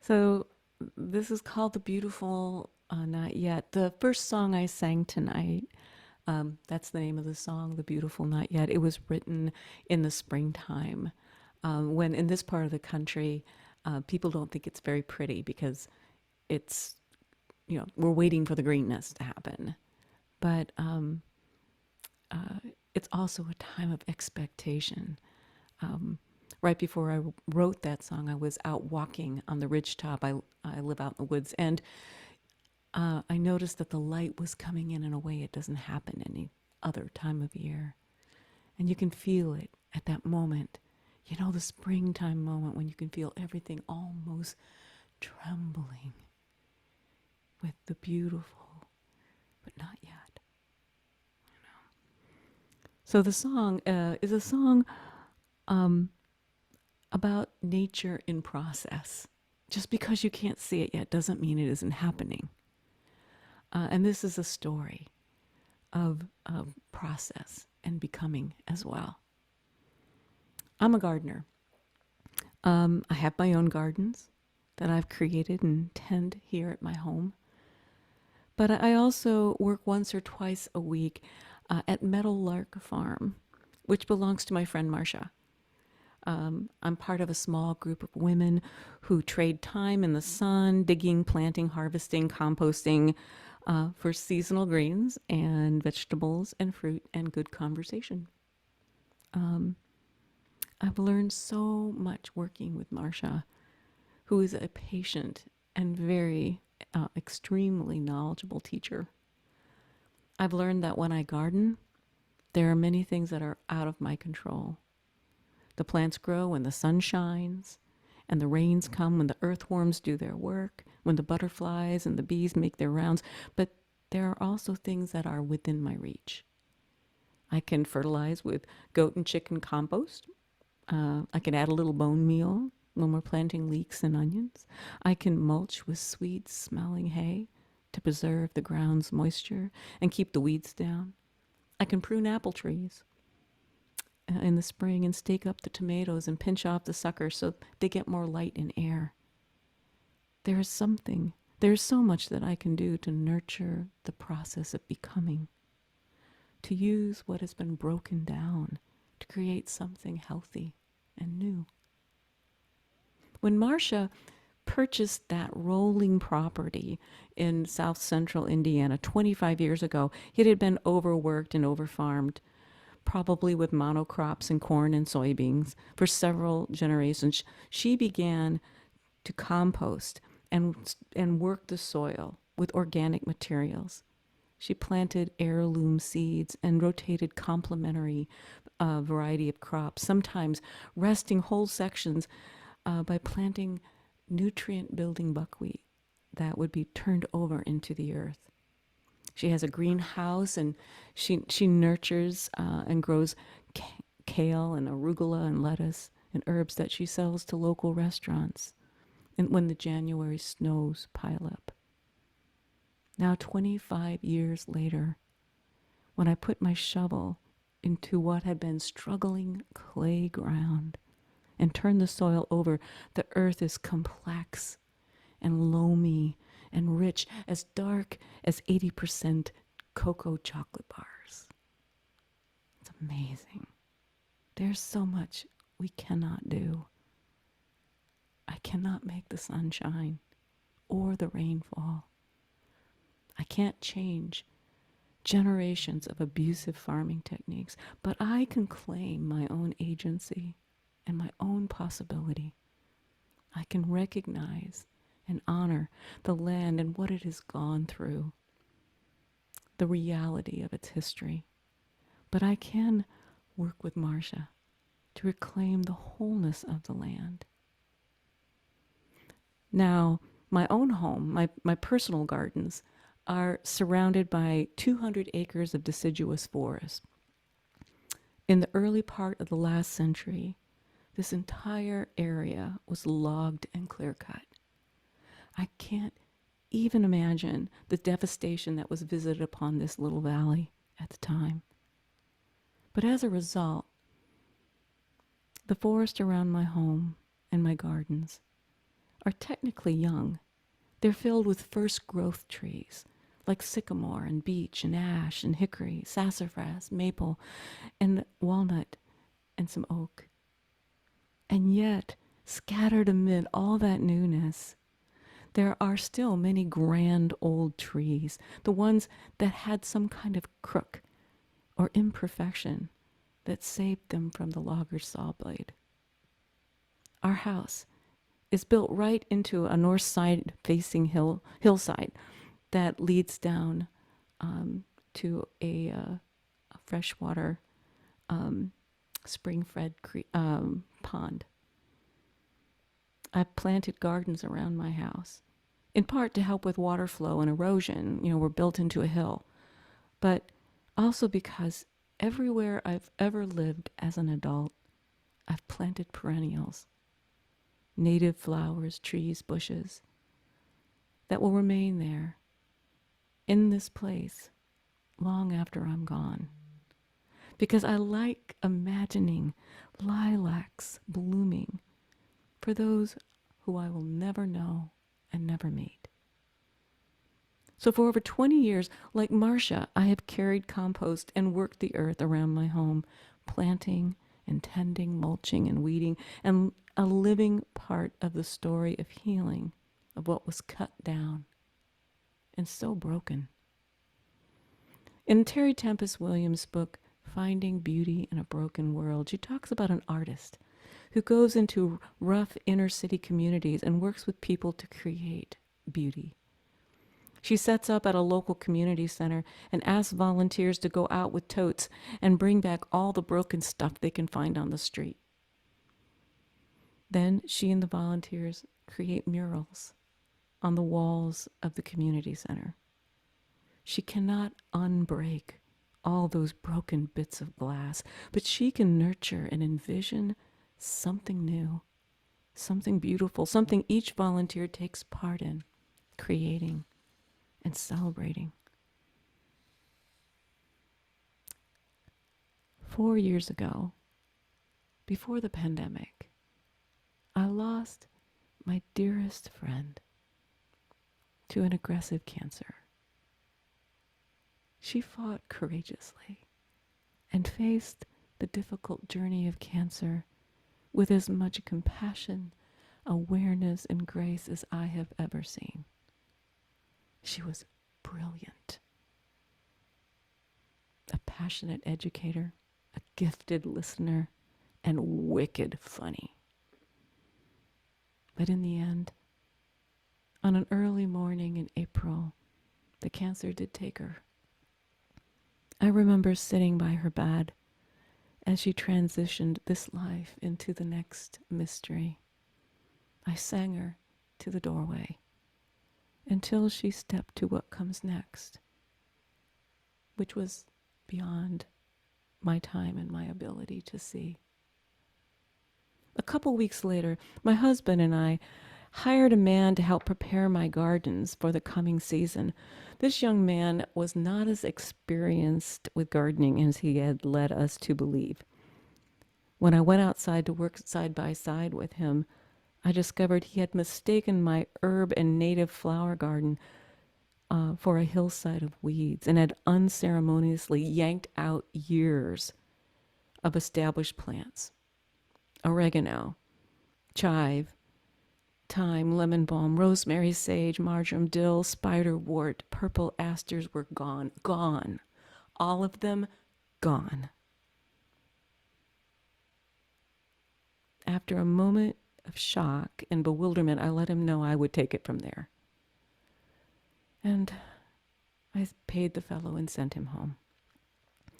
So this is called The Beautiful Not Yet. The first song I sang tonight, that's the name of the song, The Beautiful Not Yet. It was written in the springtime when in this part of the country, people don't think it's very pretty because it's, we're waiting for the greenness to happen. But it's also a time of expectation. Right before I wrote that song, I was out walking on the ridgetop. I live out in the woods, and I noticed that the light was coming in a way it doesn't happen any other time of year. And you can feel it at that moment. You know, the springtime moment when you can feel everything almost trembling with the beautiful, but not yet. So the song is a song about nature in process. Just because you can't see it yet doesn't mean it isn't happening. And this is a story of process and becoming as well. I'm a gardener. I have my own gardens that I've created and tend here at my home. But I also work once or twice a week at Meadowlark Farm, which belongs to my friend Marcia. I'm part of a small group of women who trade time in the sun, digging, planting, harvesting, composting for seasonal greens and vegetables and fruit and good conversation. I've learned so much working with Marcia, who is a patient and very extremely knowledgeable teacher. I've learned that when I garden, there are many things that are out of my control. The plants grow when the sun shines, and the rains come when the earthworms do their work, when the butterflies and the bees make their rounds. But there are also things that are within my reach. I can fertilize with goat and chicken compost. I can add a little bone meal when we're planting leeks and onions. I can mulch with sweet smelling hay to preserve the ground's moisture and keep the weeds down. I can prune apple trees in the spring and stake up the tomatoes and pinch off the suckers so they get more light and air. There's so much that I can do to nurture the process of becoming, to use what has been broken down to create something healthy and new. When Marcia purchased that rolling property in south central Indiana 25 years ago, it had been overworked and overfarmed, probably with monocrops and corn and soybeans for several generations. She began to compost and work the soil with organic materials. She planted heirloom seeds and rotated complementary variety of crops, sometimes resting whole sections by planting nutrient-building buckwheat that would be turned over into the earth. She has a greenhouse, and she nurtures and grows kale and arugula and lettuce and herbs that she sells to local restaurants and when the January snows pile up. Now, 25 years later, when I put my shovel into what had been struggling clay ground and turned the soil over, the earth is complex and loamy and rich, as dark as 80% cocoa chocolate bars. It's amazing. There's so much we cannot do. I cannot make the sun shine or the rain fall. I can't change generations of abusive farming techniques, but I can claim my own agency and my own possibility. I can recognize and honor the land and what it has gone through, the reality of its history. But I can work with Marcia to reclaim the wholeness of the land. Now, my own home, my personal gardens, are surrounded by 200 acres of deciduous forest. In the early part of the last century, this entire area was logged and clear-cut. I can't even imagine the devastation that was visited upon this little valley at the time. But as a result, the forest around my home and my gardens are technically young. They're filled with first growth trees, like sycamore and beech and ash and hickory, sassafras, maple, and walnut, and some oak. And yet, scattered amid all that newness, there are still many grand old trees, the ones that had some kind of crook or imperfection that saved them from the logger's saw blade. Our house is built right into a north side facing hillside that leads down to a freshwater spring-fed pond. I've planted gardens around my house, in part to help with water flow and erosion. We're built into a hill, but also because everywhere I've ever lived as an adult, I've planted perennials, native flowers, trees, bushes, that will remain there in this place long after I'm gone. Because I like imagining lilacs blooming for those who I will never know and never meet. So for over 20 years, like Marcia, I have carried compost and worked the earth around my home, planting and tending, mulching and weeding, and a living part of the story of healing of what was cut down and so broken. In Terry Tempest Williams' book, Finding Beauty in a Broken World, she talks about an artist who goes into rough inner city communities and works with people to create beauty. She sets up at a local community center and asks volunteers to go out with totes and bring back all the broken stuff they can find on the street. Then she and the volunteers create murals on the walls of the community center. She cannot unbreak all those broken bits of glass, but she can nurture and envision something new, something beautiful, something each volunteer takes part in, creating and celebrating. 4 years ago, before the pandemic, I lost my dearest friend to an aggressive cancer. She fought courageously and faced the difficult journey of cancer with as much compassion, awareness, and grace as I have ever seen. She was brilliant, a passionate educator, a gifted listener, and wicked funny. But in the end, on an early morning in April, the cancer did take her. I remember sitting by her bed as she transitioned this life into the next mystery. I sang her to the doorway until she stepped to what comes next, which was beyond my time and my ability to see. A couple weeks later, my husband and I hired a man to help prepare my gardens for the coming season. This young man was not as experienced with gardening as he had led us to believe. When I went outside to work side by side with him, I discovered he had mistaken my herb and native flower garden for a hillside of weeds and had unceremoniously yanked out years of established plants. Oregano, chive, thyme, lemon balm, rosemary, sage, marjoram, dill, spiderwort, purple asters were gone. Gone. All of them gone. After a moment of shock and bewilderment, I let him know I would take it from there. And I paid the fellow and sent him home.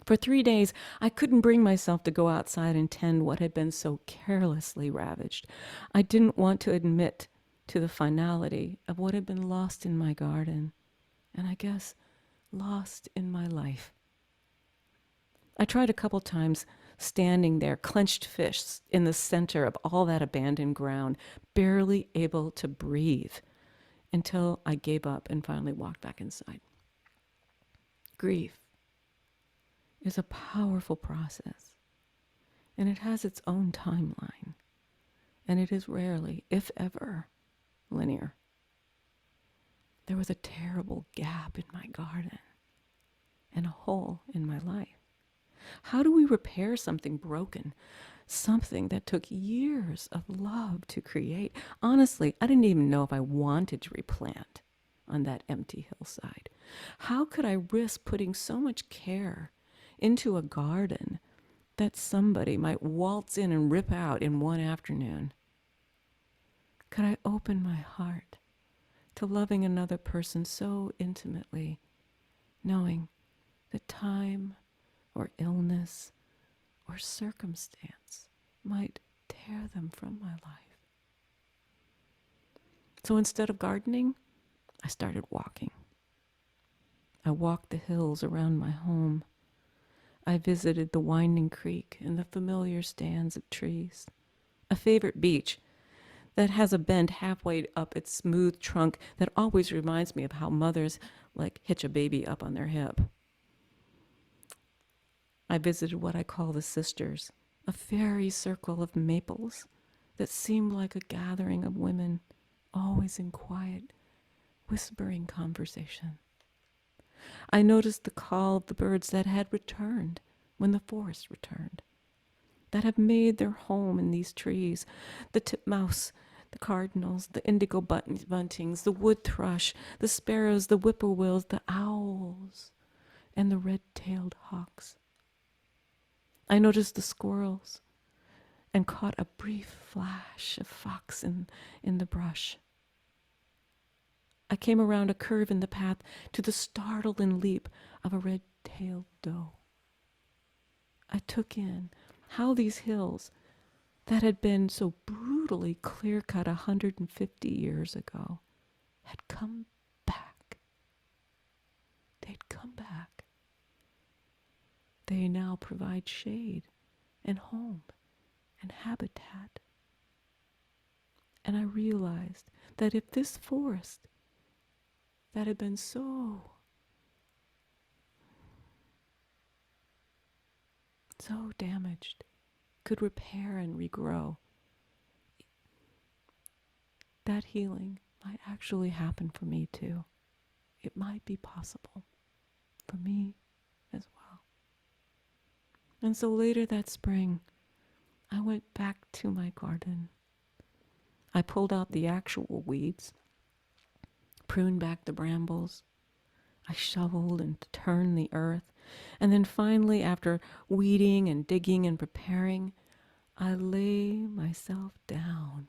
For 3 days, I couldn't bring myself to go outside and tend what had been so carelessly ravaged. I didn't want to admit to the finality of what had been lost in my garden, and I guess lost in my life. I tried a couple times, standing there, clenched fists in the center of all that abandoned ground, barely able to breathe, until I gave up and finally walked back inside. Grief is a powerful process, and it has its own timeline, and it is rarely, if ever, linear. There was a terrible gap in my garden and a hole in my life. How do we repair something broken? Something that took years of love to create. Honestly, I didn't even know if I wanted to replant on that empty hillside. How could I risk putting so much care into a garden that somebody might waltz in and rip out in one afternoon? Could I open my heart to loving another person so intimately, knowing that time or illness or circumstance might tear them from my life? So instead of gardening, I started walking. I walked the hills around my home. I visited the winding creek and the familiar stands of trees. A favorite beach that has a bend halfway up its smooth trunk that always reminds me of how mothers hitch a baby up on their hip. I visited what I call the Sisters, a fairy circle of maples that seemed like a gathering of women, always in quiet, whispering conversation. I noticed the call of the birds that had returned when the forest returned, that have made their home in these trees, the titmouse, the cardinals, the indigo buntings, the wood thrush, the sparrows, the whippoorwills, the owls, and the red-tailed hawks. I noticed the squirrels and caught a brief flash of fox in the brush. I came around a curve in the path to the startling leap of a red-tailed doe. I took in how these hills that had been so brutally clear-cut 150 years ago had come back. They'd come back. They now provide shade and home and habitat. And I realized that if this forest that had been so damaged could repair and regrow, that healing might actually happen for me too. It might be possible for me as well. And so later that spring, I went back to my garden. I pulled out the actual weeds, pruned back the brambles. I shoveled and turned the earth. And then finally, after weeding and digging and preparing, I lay myself down,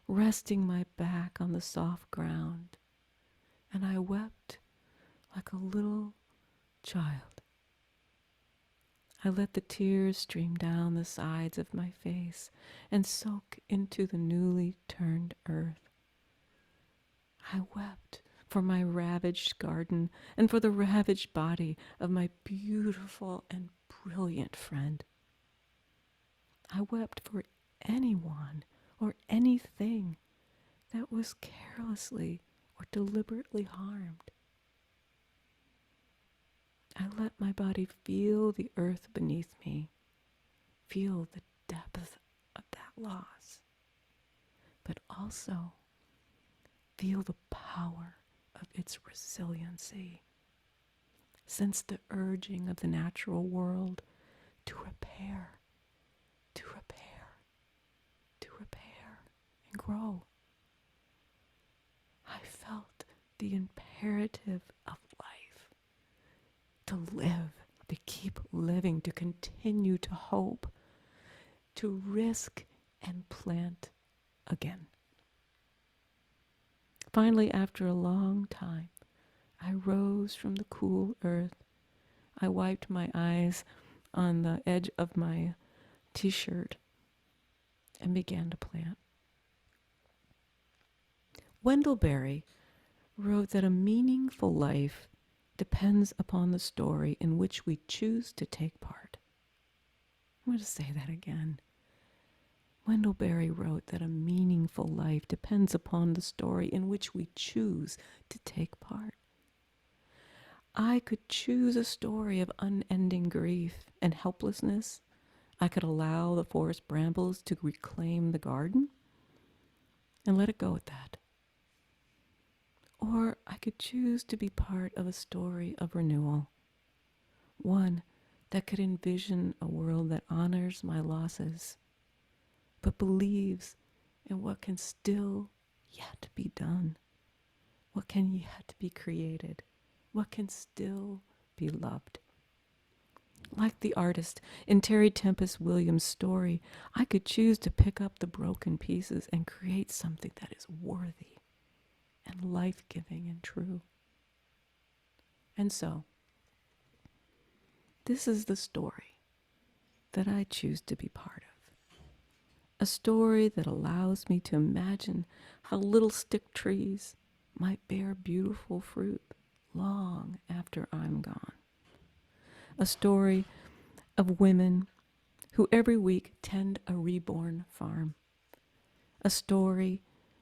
resting my back on the soft ground. And I wept like a little child. I let the tears stream down the sides of my face and soak into the newly turned earth. I wept for my ravaged garden and for the ravaged body of my beautiful and brilliant friend. I wept for anyone or anything that was carelessly or deliberately harmed. I let my body feel the earth beneath me, feel the depth of that loss, but also feel the power of its resiliency. Sense the urging of the natural world to repair, to repair, to repair and grow. I felt the imperative of life to live, to keep living, to continue to hope, to risk and plant again. Finally, after a long time, I rose from the cool earth. I wiped my eyes on the edge of my t-shirt and began to plant. Wendell Berry wrote that a meaningful life depends upon the story in which we choose to take part. I'm going to say that again. Wendell Berry wrote that a meaningful life depends upon the story in which we choose to take part. I could choose a story of unending grief and helplessness. I could allow the forest brambles to reclaim the garden. and let it go at that. Or I could choose to be part of a story of renewal, one that could envision a world that honors my losses, but believes in what can still yet be done, what can yet be created, what can still be loved. Like the artist in Terry Tempest Williams' story, I could choose to pick up the broken pieces and create something that is worthy and life-giving and true. And so, this is the story that I choose to be part of. A story that allows me to imagine how little stick trees might bear beautiful fruit long after I'm gone. A story of women who every week tend a reborn farm. A story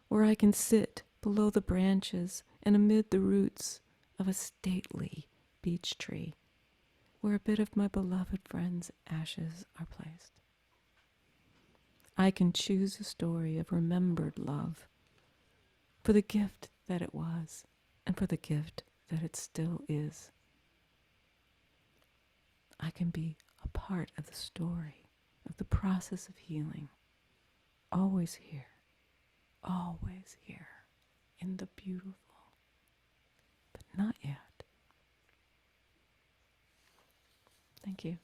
where I can sit below the branches and amid the roots of a stately beech tree, where a bit of my beloved friend's ashes are placed. I can choose a story of remembered love, for the gift that it was and for the gift that it still is. I can be a part of the story of the process of healing, always here, in the beautiful, but not yet. Thank you.